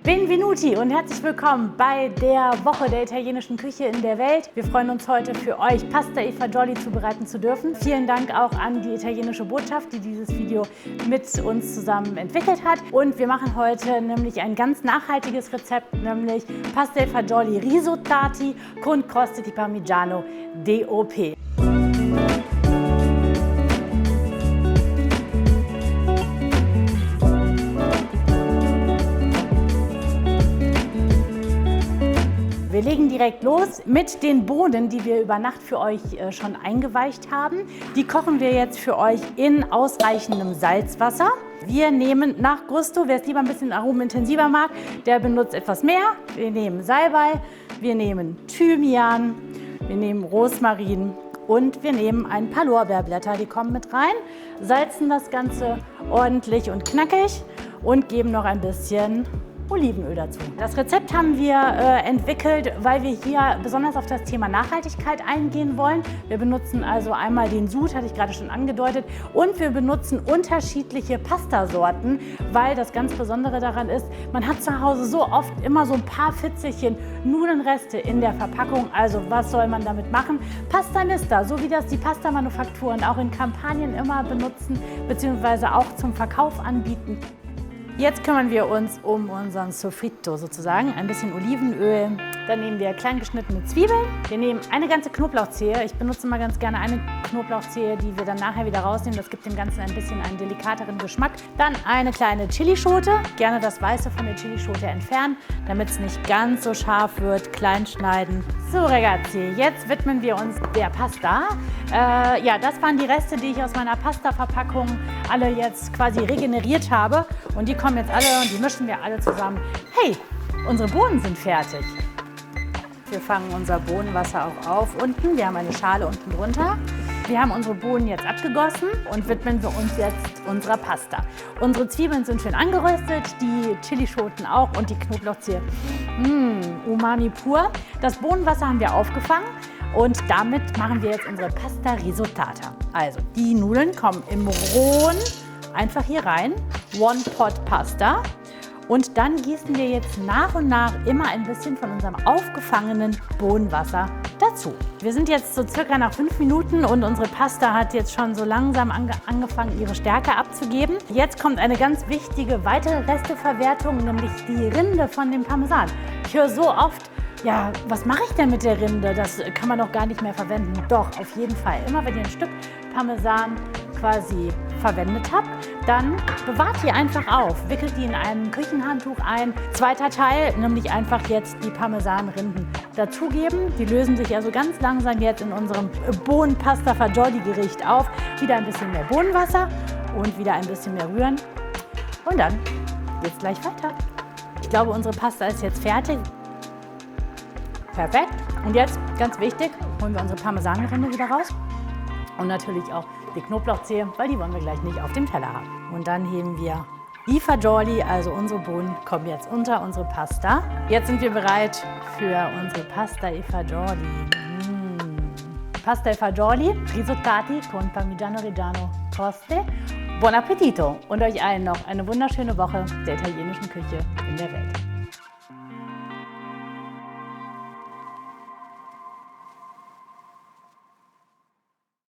Benvenuti und herzlich willkommen bei der Woche der italienischen Küche in der Welt. Wir freuen uns heute für euch Pasta e Fagioli zubereiten zu dürfen. Vielen Dank auch an die italienische Botschaft, die dieses Video mit uns zusammen entwickelt hat. Und wir machen heute nämlich ein ganz nachhaltiges Rezept, nämlich Pasta e Fagioli risottati con croste di Parmigiano DOP. Wir legen direkt los mit den Bohnen, die wir über Nacht für euch schon eingeweicht haben. Die kochen wir jetzt für euch in ausreichendem Salzwasser. Wir nehmen nach Gusto, wer es lieber ein bisschen aromintensiver mag, der benutzt etwas mehr. Wir nehmen Salbei, wir nehmen Thymian, wir nehmen Rosmarin und wir nehmen ein paar Lorbeerblätter, die kommen mit rein, salzen das Ganze ordentlich und knackig und geben noch ein bisschen Olivenöl dazu. Das Rezept haben wir entwickelt, weil wir hier besonders auf das Thema Nachhaltigkeit eingehen wollen. Wir benutzen also einmal den Sud, hatte ich gerade schon angedeutet, und wir benutzen unterschiedliche Pastasorten, weil das ganz Besondere daran ist, man hat zu Hause so oft immer so ein paar Fitzelchen Nudelnreste in der Verpackung. Also was soll man damit machen? Pasta Mista, so wie das die Pasta-Manufakturen auch in Kampagnen immer benutzen, beziehungsweise auch zum Verkauf anbieten. Jetzt kümmern wir uns um unseren Sofrito sozusagen, ein bisschen Olivenöl. Dann nehmen wir klein geschnittene Zwiebeln. Wir nehmen eine ganze Knoblauchzehe. Ich benutze mal ganz gerne eine Knoblauchzehe, die wir dann nachher wieder rausnehmen. Das gibt dem Ganzen ein bisschen einen delikateren Geschmack. Dann eine kleine Chilischote. Gerne das Weiße von der Chilischote entfernen, damit es nicht ganz so scharf wird. Klein schneiden. So ragazzi, jetzt widmen wir uns der Pasta. Ja, das waren die Reste, die ich aus meiner Pasta-Verpackung alle jetzt quasi regeneriert habe. Und die kommen jetzt alle und die mischen wir alle zusammen. Hey, unsere Bohnen sind fertig. Wir fangen unser Bohnenwasser auch auf unten. Wir haben eine Schale unten drunter. Wir haben unsere Bohnen jetzt abgegossen und widmen wir uns jetzt unserer Pasta. Unsere Zwiebeln sind schön angeröstet, die Chilischoten auch und die Knoblauchzehe. Umami pur. Das Bohnenwasser haben wir aufgefangen und damit machen wir jetzt unsere Pasta risottata. Also die Nudeln kommen im rohen einfach hier rein. One Pot Pasta. Und dann gießen wir jetzt nach und nach immer ein bisschen von unserem aufgefangenen Bohnenwasser dazu. Wir sind jetzt so circa nach 5 Minuten und unsere Pasta hat jetzt schon so langsam angefangen, ihre Stärke abzugeben. Jetzt kommt eine ganz wichtige weitere Resteverwertung, nämlich die Rinde von dem Parmesan. Ich höre so oft, ja, was mache ich denn mit der Rinde? Das kann man doch gar nicht mehr verwenden. Doch, auf jeden Fall. Immer wenn ihr ein Stück Parmesan quasi verwendet habt, dann bewahrt die einfach auf. Wickelt die in ein Küchenhandtuch ein. Zweiter Teil, nämlich einfach jetzt die Parmesanrinden dazugeben. Die lösen sich also ganz langsam jetzt in unserem Bohnen-Pasta-Fagioli-Gericht auf. Wieder ein bisschen mehr Bohnenwasser und wieder ein bisschen mehr rühren. Und dann geht's gleich weiter. Ich glaube, unsere Pasta ist jetzt fertig. Perfekt. Und jetzt, ganz wichtig, holen wir unsere Parmesanrinde wieder raus. Und natürlich auch die Knoblauchzehe, weil die wollen wir gleich nicht auf dem Teller haben. Und dann heben wir die Fagioli, also unsere Bohnen, kommen jetzt unter unsere Pasta. Jetzt sind wir bereit für unsere Pasta e Fagioli. Pasta e Fagioli, risottati con Parmigiano Reggiano Croste. Buon appetito und euch allen noch eine wunderschöne Woche der italienischen Küche in der Welt.